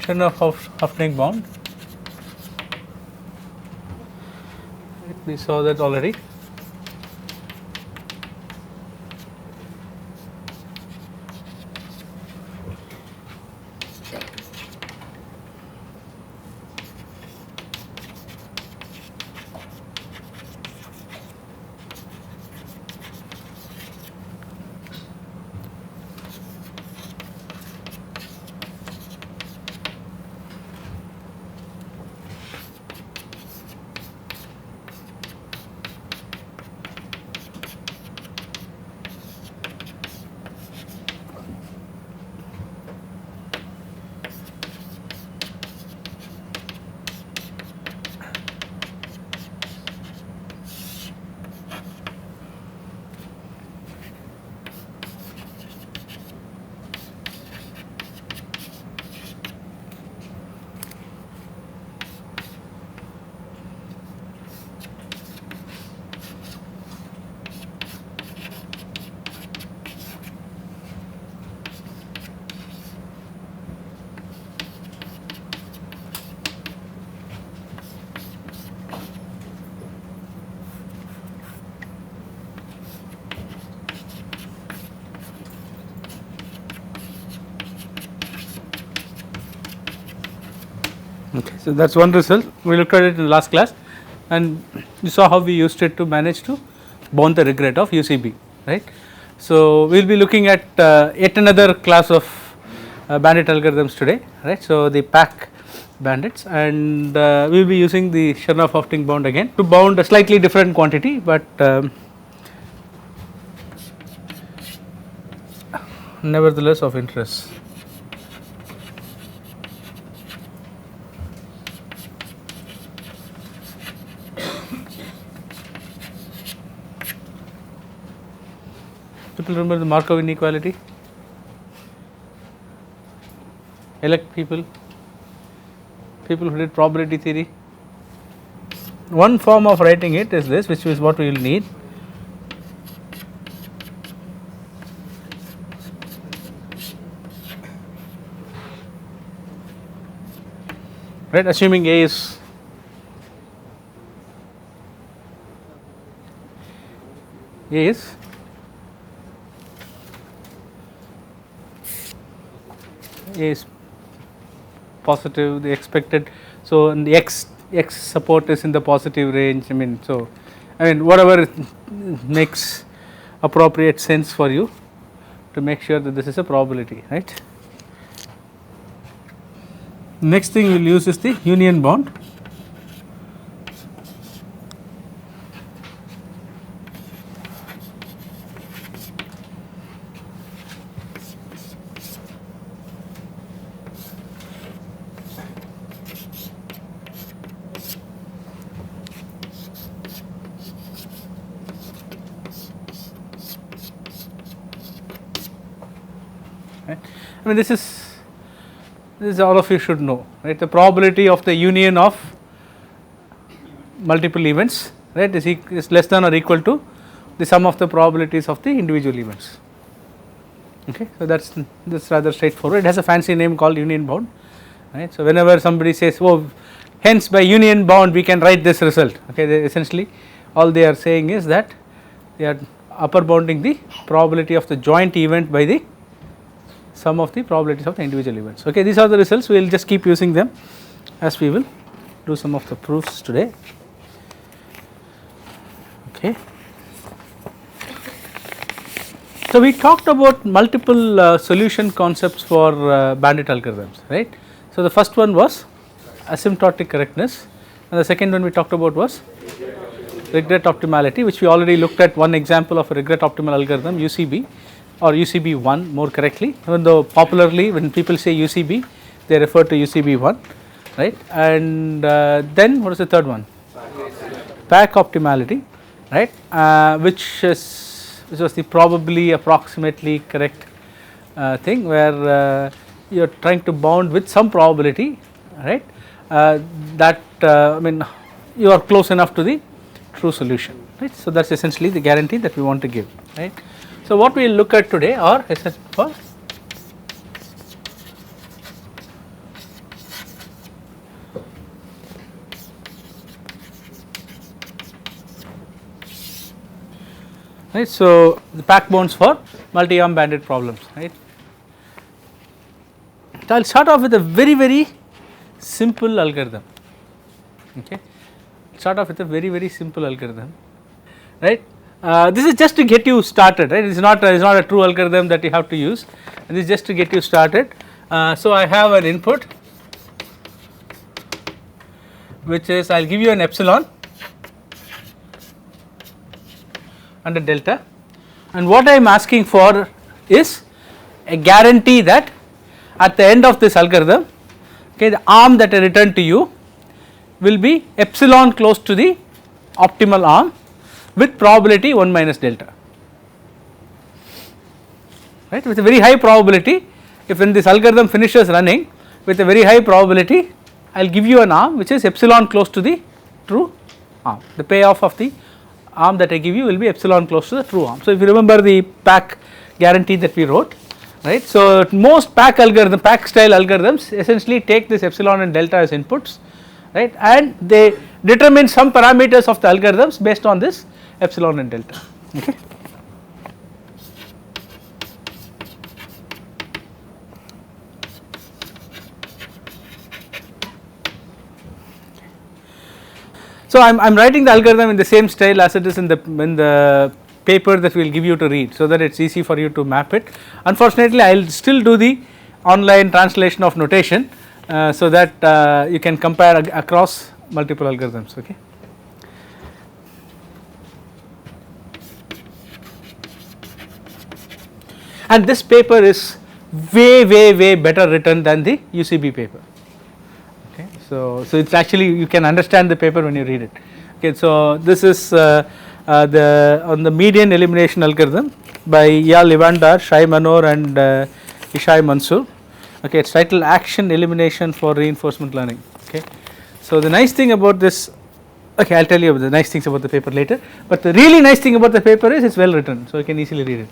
Chernoff-Hoeffding bound. We saw that already. Okay, so that's one result. We looked at it in the last class, and you saw how we used it to manage to bound the regret of UCB, right. So we will be looking at yet another class of bandit algorithms today, right. So the PAC bandits, and we will be using the Chernoff-Hoeffding bound again to bound a slightly different quantity, but nevertheless of interest. People remember the Markov inequality? Elect people who did probability theory. One form of writing it is this, which is what we will need. Right, assuming A is positive, the expected, so the x support is in the positive range. I mean whatever makes appropriate sense for you to make sure that this is a probability, right. Next thing we will use is the union bound. Right. I mean this is all of you should know, right. The probability of the union of multiple events, right, is less than or equal to the sum of the probabilities of the individual events. Okay, so that's rather straightforward. It has a fancy name called union bound, right. So whenever somebody says, oh, hence by union bound we can write this result, okay, essentially all they are saying is that they are upper bounding the probability of the joint event by the sum of the probabilities of the individual events. Okay, these are the results. We will just keep using them as we will do some of the proofs today. Okay. So we talked about multiple solution concepts for bandit algorithms, right. So the first one was asymptotic correctness, and the second one we talked about was regret optimality, which we already looked at one example of a regret optimal algorithm, UCB. Or UCB1 more correctly, even though popularly when people say UCB they refer to UCB1, right. And then what is the third one? PAC optimality, right, which was the probably approximately correct thing, where you are trying to bound with some probability, right, that I mean you are close enough to the true solution, right. So that is essentially the guarantee that we want to give, right. So what we will look at today are for right. So, the PAC bounds for multi-arm bandit problems, right. So, I will start off with a very simple algorithm, okay. Start off with a very simple algorithm, right. This is just to get you started, right. It is not a true algorithm that you have to use, and this is just to get you started. So, I have an input which is I will give you an epsilon and a delta, and what I am asking for is a guarantee that at the end of this algorithm, okay, the arm that I return to you will be epsilon close to the optimal arm with probability 1 minus delta, right, with a very high probability. If when this algorithm finishes running with a very high probability, I will give you an arm which is epsilon close to the true arm. The payoff of the arm that I give you will be epsilon close to the true arm. So, if you remember the PAC guarantee that we wrote, right. So, most PAC style algorithms essentially take this epsilon and delta as inputs, right, and they determine some parameters of the algorithms based on this epsilon and delta, okay. So, I am writing the algorithm in the same style as it is in the paper that we will give you to read, so that it is easy for you to map it. Unfortunately, I will still do the online translation of notation, so that you can compare across multiple algorithms, okay. And this paper is way better written than the UCB paper. Okay. So, it is actually you can understand the paper when you read it. Okay. So, this is on the median elimination algorithm by Eyal Levandar, Shai Manor and Ishai Mansoor. Okay, it is titled Action Elimination for Reinforcement Learning. Okay. So, the nice thing about this, okay, I will tell you the nice things about the paper later, but the really nice thing about the paper is it is well written, so you can easily read it.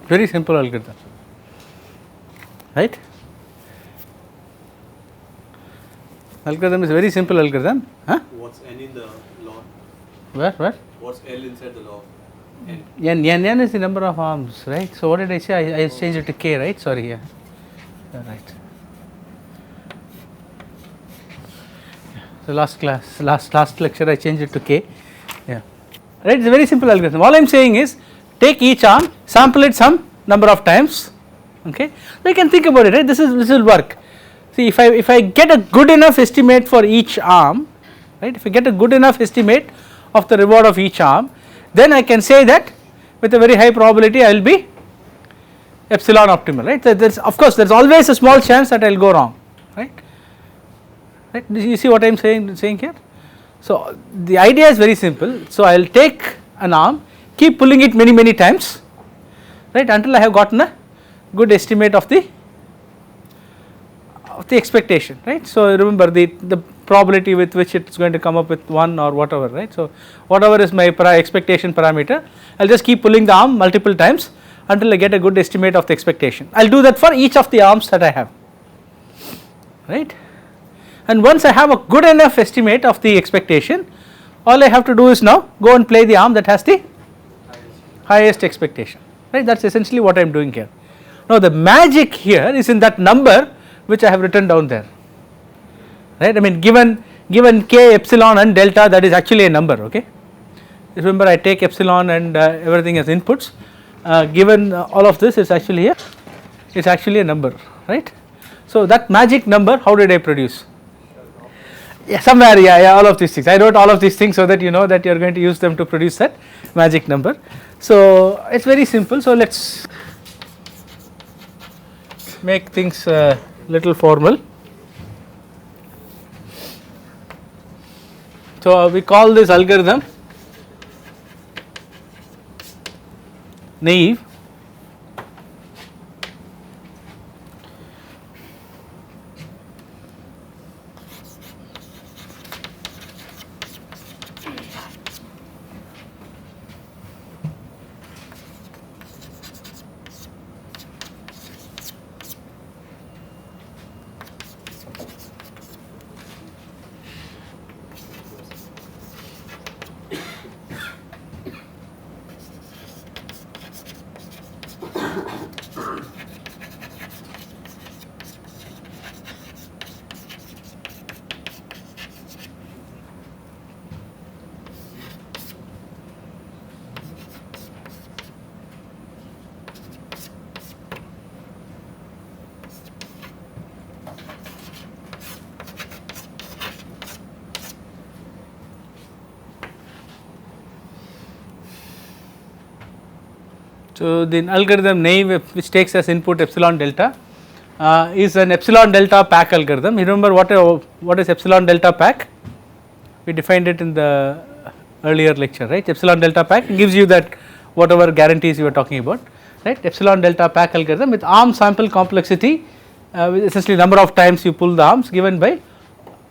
Very simple algorithm, right. Algorithm is a very simple algorithm. Huh? What's n in the log? Where? What's L inside the log? N is the number of arms, right. So, what did I say? I changed it to K, right. Sorry, yeah, right. So, last lecture I changed it to K, yeah, right. It is a very simple algorithm. All I am saying is take each arm, sample it some number of times, okay. So, you can think about it, right. This will work. See, if I get a good enough estimate for each arm, right, if I get a good enough estimate of the reward of each arm, then I can say that with a very high probability I will be epsilon optimal, right. There is, of course, there is always a small chance that I will go wrong, right. Right. You see what I am saying here. So, the idea is very simple. So, I will take an arm, keep pulling it many times, right, until I have gotten a good estimate of the expectation, right. So, remember the probability with which it is going to come up with 1 or whatever, right. So, whatever is my expectation parameter, I will just keep pulling the arm multiple times until I get a good estimate of the expectation. I will do that for each of the arms that I have. right. And once I have a good enough estimate of the expectation, all I have to do is now go and play the arm that has the highest expectation, right. That is essentially what I am doing here. Now the magic here is in that number which I have written down there, right. I mean given k, epsilon and delta, that is actually a number, okay. Remember I take epsilon and everything as inputs, given all of this is actually a number, right. So that magic number, how did I produce? Yeah, somewhere, all of these things. I wrote all of these things so that you know that you are going to use them to produce that magic number. So it's very simple. So let's make things little formal. So we call this algorithm naive. So the algorithm naive, which takes as input epsilon delta, is an epsilon delta PAC algorithm. You remember what is epsilon delta PAC? We defined it in the earlier lecture, right. Epsilon delta PAC gives you that whatever guarantees you were talking about, right. Epsilon delta PAC algorithm with arm sample complexity, with essentially number of times you pull the arms, given by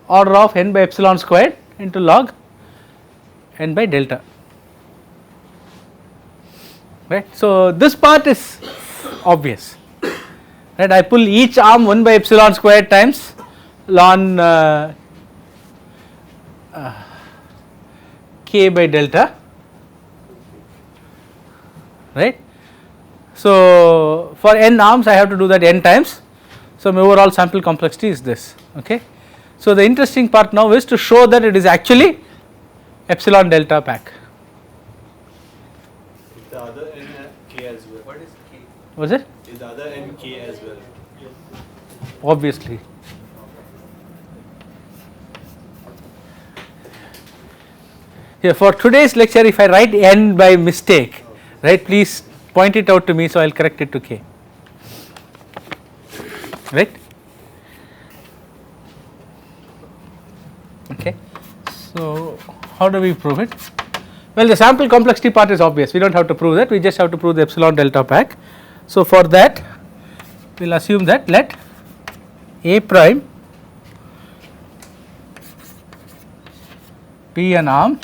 order of n by epsilon squared into log n by delta, right. So this part is obvious, right. I pull each arm 1 by epsilon squared times ln k by delta, right. So for n arms I have to do that n times, so my overall sample complexity is this, okay. So the interesting part now is to show that it is actually epsilon delta PAC. Is the other n k as well? What is k? Was it? Is the other n k as well? Obviously. Yeah, for today's lecture, if I write n by mistake, right, please point it out to me, so I will correct it to k, right. Okay. So how do we prove it? Well, the sample complexity part is obvious, we do not have to prove that, we just have to prove the epsilon delta PAC. So for that we will assume that let A prime be an arm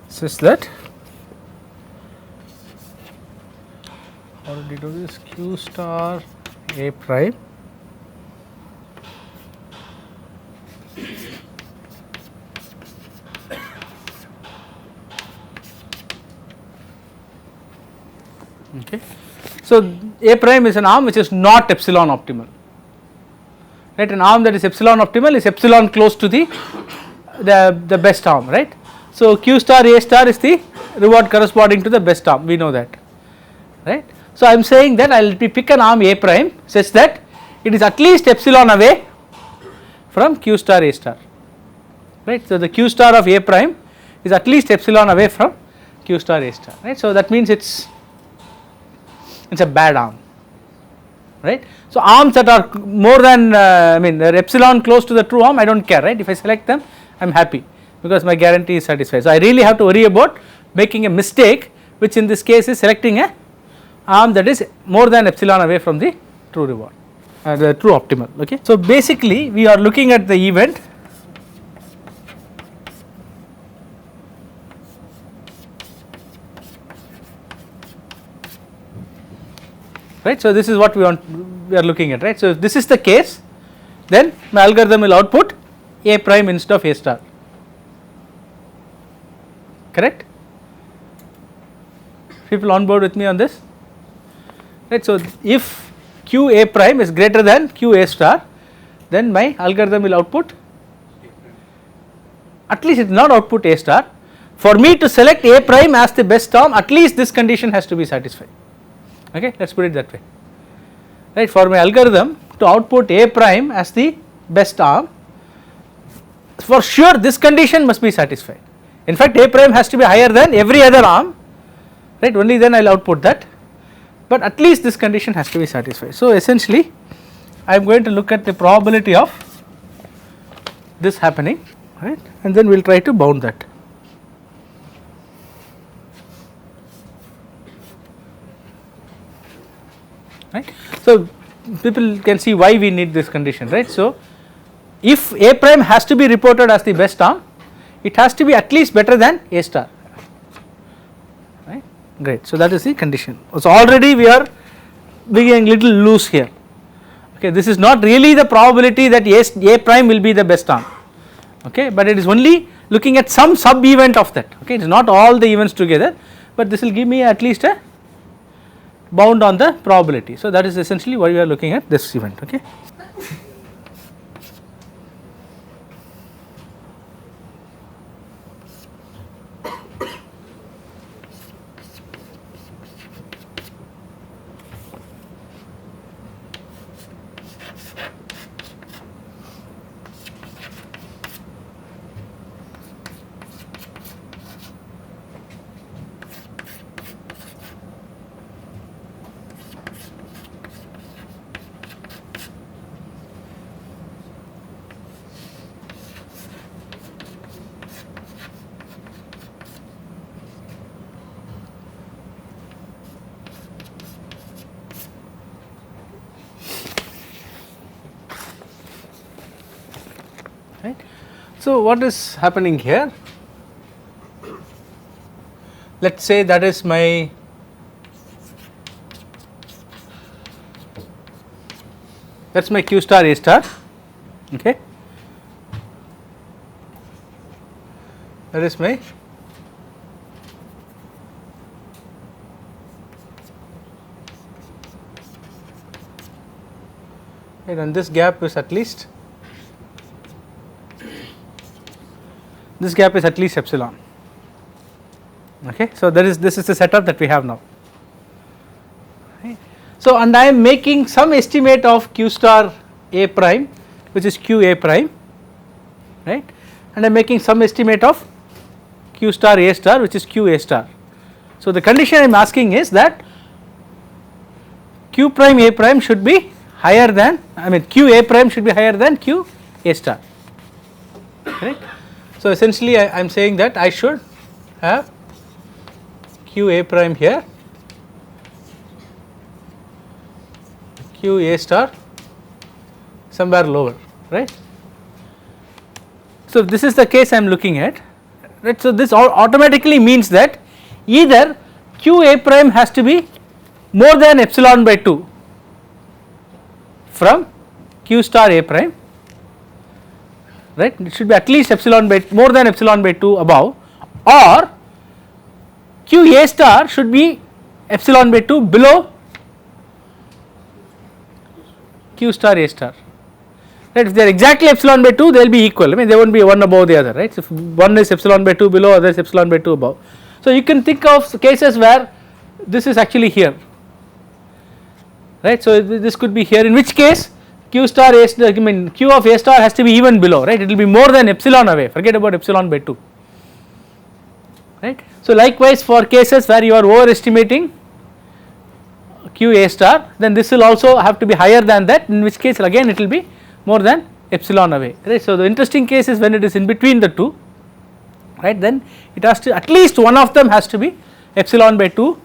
such that, how did we do this, Q star A prime okay. So A prime is an arm which is not epsilon optimal, right. An arm that is epsilon optimal is epsilon close to the best arm, right. So Q star A star is the reward corresponding to the best arm, we know that, right. So I am saying that I will pick an arm A prime such that it is at least epsilon away from Q star A star, right. So the Q star of A prime is at least epsilon away from Q star A star, right. So that means it's a bad arm, right. So arms that are more than I mean they are epsilon close to the true arm, I do not care, right. If I select them, I am happy because my guarantee is satisfied. So I really have to worry about making a mistake, which in this case is selecting a arm that is more than epsilon away from the true reward, the true optimal, okay. So basically we are looking at the event right. So, this is what we are looking at, right. So, if this is the case, then my algorithm will output A prime instead of A star, correct. People on board with me on this, right. So, if Q A prime is greater than Q A star, then my algorithm will output, at least it will not output A star. For me to select A prime as the best term, at least this condition has to be satisfied, okay, let us put it that way, right. For my algorithm to output A prime as the best term, for sure this condition must be satisfied. In fact, A prime has to be higher than every other arm, right, only then I will output that, but at least this condition has to be satisfied. So, essentially I am going to look at the probability of this happening, right, and then we will try to bound that. Right. So, people can see why we need this condition, right. So, if A prime has to be reported as the best term, it has to be at least better than A star, right, great. So, that is the condition. So, already we are being little loose here, okay. This is not really the probability that A prime will be the best term, okay, but it is only looking at some sub event of that, okay. It is not all the events together, but this will give me at least a bound on the probability. So, that is essentially why we are looking at this event, okay. Right. So, what is happening here? Let us say that is my Q star A star, okay. That is my right, and this gap is at least, this gap is at least epsilon, okay. So, this is the setup that we have now, right. So, and I am making some estimate of Q star A prime, which is Q A prime, right, and I am making some estimate of Q star A star, which is Q A star. So, the condition I am asking is that Q prime A prime should be higher than, I mean Q A prime should be higher than Q A star, right. So, essentially I am saying that I should have Q A prime here, Q A star somewhere lower, right. So, this is the case I am looking at, right. So, this automatically means that either Q A prime has to be more than epsilon by 2 from Q star A prime, right, it should be at least epsilon by more than epsilon by 2 above, or Q A star should be epsilon by 2 below Q star A star, right. If they are exactly epsilon by 2, they will be equal, I mean they will not be one above the other, right. So, if one is epsilon by 2 below, other is epsilon by 2 above. So, you can think of cases where this is actually here, right. So, this could be here, in which case Q star A star, I mean Q of A star has to be even below, right, it will be more than epsilon away, forget about epsilon by 2, right. So, likewise for cases where you are overestimating Q A star, then this will also have to be higher than that, in which case again it will be more than epsilon away, right. So, the interesting case is when it is in between the two, right, then it has to, at least one of them has to be epsilon by 2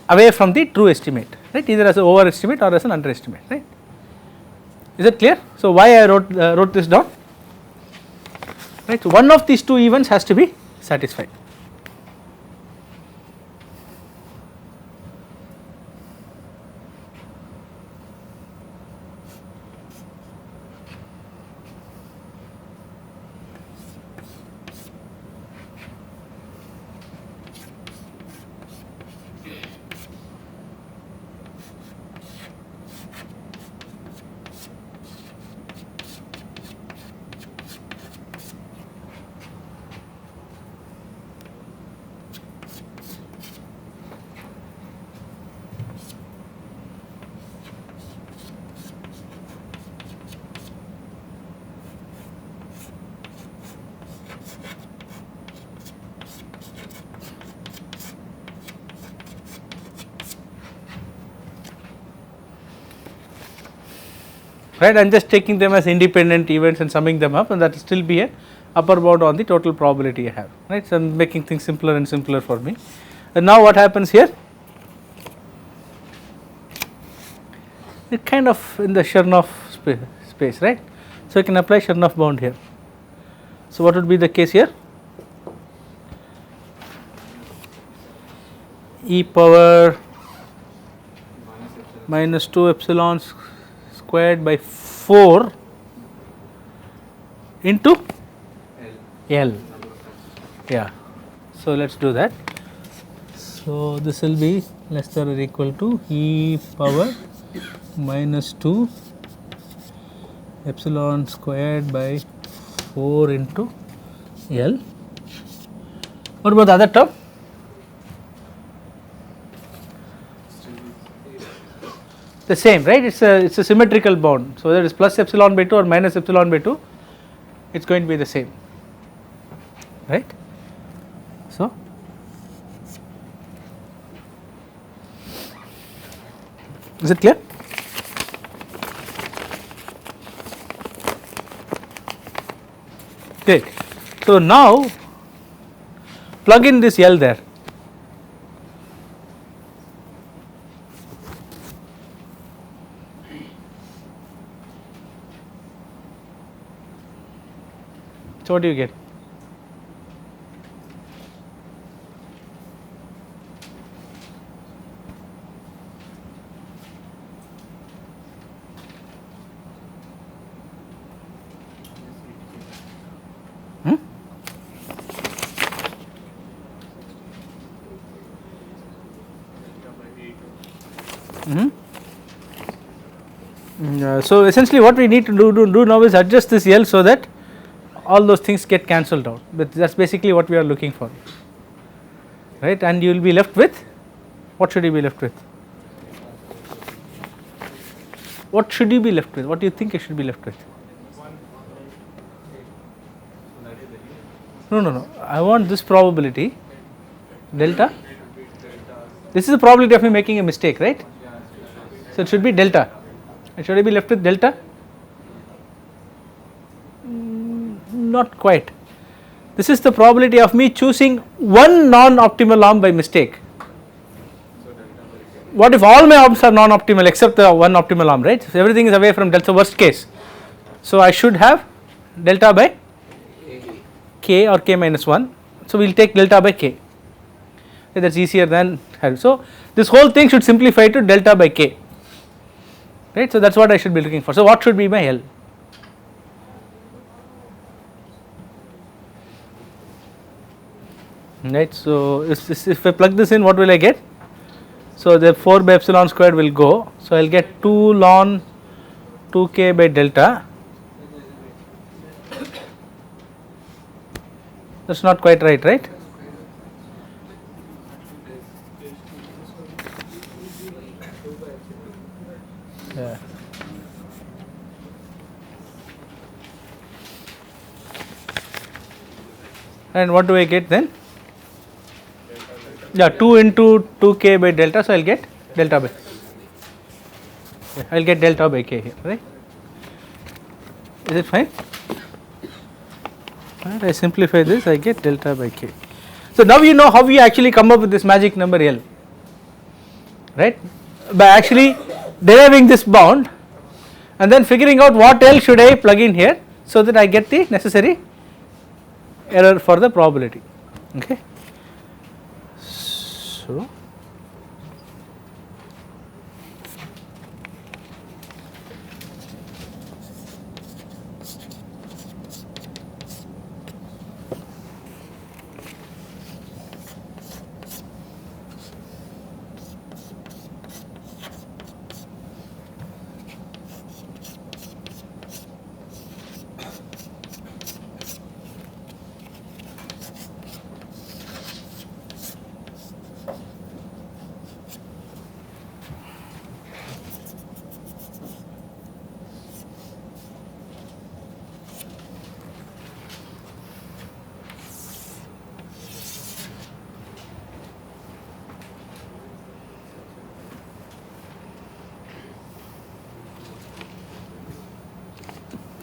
away from the true estimate, right, either as an overestimate or as an underestimate, right. Is it clear? So, why I wrote this down, right. So, one of these two events has to be satisfied. right. I am just taking them as independent events and summing them up, and that will still be a upper bound on the total probability I have, right. So, I am making things simpler and simpler for me. And now what happens here? It kind of in the Chernoff space, right. So, I can apply Chernoff bound here. So, what would be the case here? E power minus 2 epsilon squared by 4 into L. Yeah. So, let us do that. So, this will be less than or equal to E power minus 2 epsilon squared by 4 into L. What about the other term? The same, right. It's a symmetrical bound. So, whether it is plus epsilon by 2 or minus epsilon by 2, it is going to be the same, right. So, is it clear? Great. So, now plug in this L there. So, what do you get? So, essentially what we need to do now is adjust this L so that all those things get cancelled out, but that is basically what we are looking for, right. And you will be left with, what should you be left with? What should you be left with? What do you think you should be left with? No, I want this probability delta. This is the probability of me making a mistake, right. So, it should be delta. And should I be left with delta? Not quite. This is the probability of me choosing one non-optimal arm by mistake. What if all my arms are non-optimal except the one optimal arm, right? So, everything is away from delta, worst case. So, I should have delta by k or k minus 1. So, we will take delta by k, that is easier than having. So, this whole thing should simplify to delta by k, right. So, that is what I should be looking for. So, what should be my L? Right. So, if I plug this in, what will I get? So, the 4 by epsilon squared will go. So, I will get 2 ln 2k by delta. That is not quite right, right? Yeah. And what do I get then? Yeah, 2 into 2k by delta, so I will get delta by, I will get delta by k here, right. Is it fine? Right, I simplify this, I get delta by k. So, now you know how we actually come up with this magic number L, right, by actually deriving this bound and then figuring out what L should I plug in here, so that I get the necessary error for the probability, okay. So,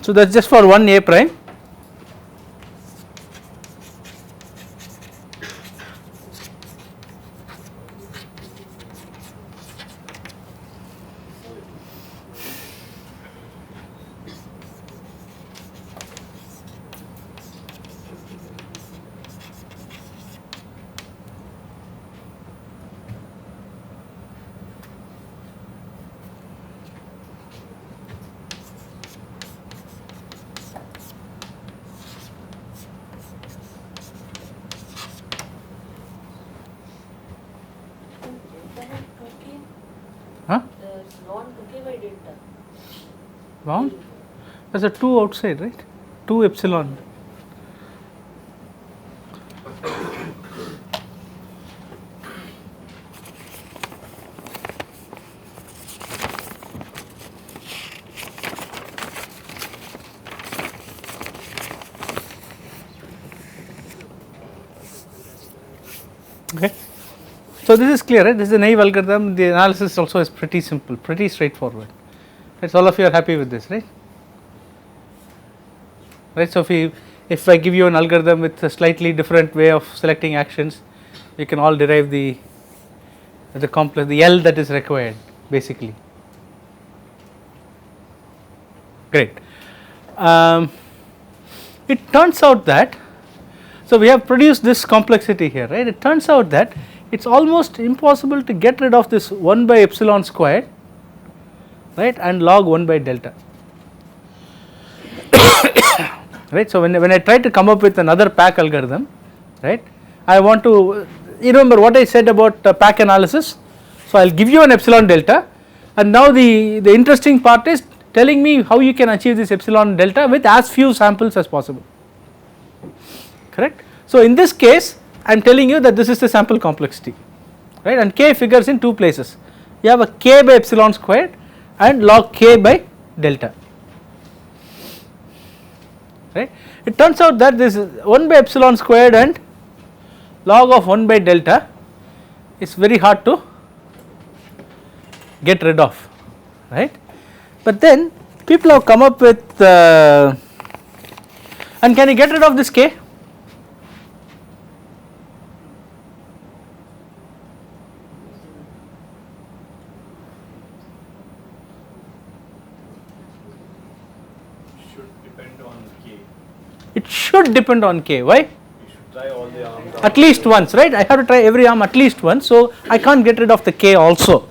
So that is just for one A prime. Huh? Bound? There is a 2 outside, right? 2 epsilon. Okay. So this is clear, right? This is a naive algorithm. The analysis also is pretty simple, pretty straightforward. Right? So all of you are happy with this, right? Right. So if I give you an algorithm with a slightly different way of selecting actions, you can all derive the complex, the L that is required, basically. Great. It turns out that, so we have produced this complexity here, right? It turns out that it is almost impossible to get rid of this 1 by epsilon squared, right, and log 1 by delta. Right. So when I try to come up with another PAC algorithm, right, I want to, you remember what I said about PAC analysis. So I will give you an epsilon delta, and now the interesting part is telling me how you can achieve this epsilon delta with as few samples as possible, correct. So in this case I am telling you that this is the sample complexity, right, and k figures in 2 places. You have a k by epsilon squared and log k by delta, right. It turns out that this 1 by epsilon squared and log of 1 by delta is very hard to get rid of, right. But then people have come up with and can you get rid of this k? It should depend on k. Why? You should try all the arms. At least once, right? I have to try every arm at least once, so I can't get rid of the k also,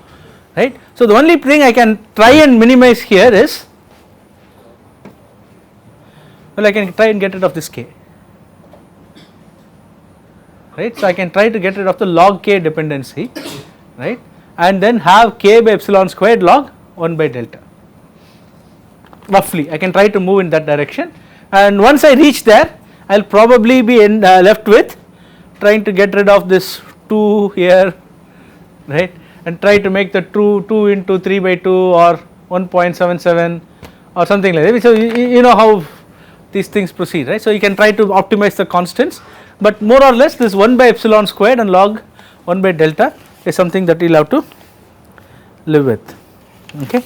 right? So the only thing I can try and minimize here is, well, I can try and get rid of this k, right? So I can try to get rid of the log k dependency, right, and then have k by epsilon squared log 1 by delta. Roughly I can try to move in that direction, and once I reach there I will probably be left with trying to get rid of this 2 here, right, and try to make the 2 into 3 by 2 or 1.77 or something like that. So you know how these things proceed, right. So you can try to optimize the constants, but more or less this 1 by epsilon squared and log 1 by delta is something that you will have to live with, okay.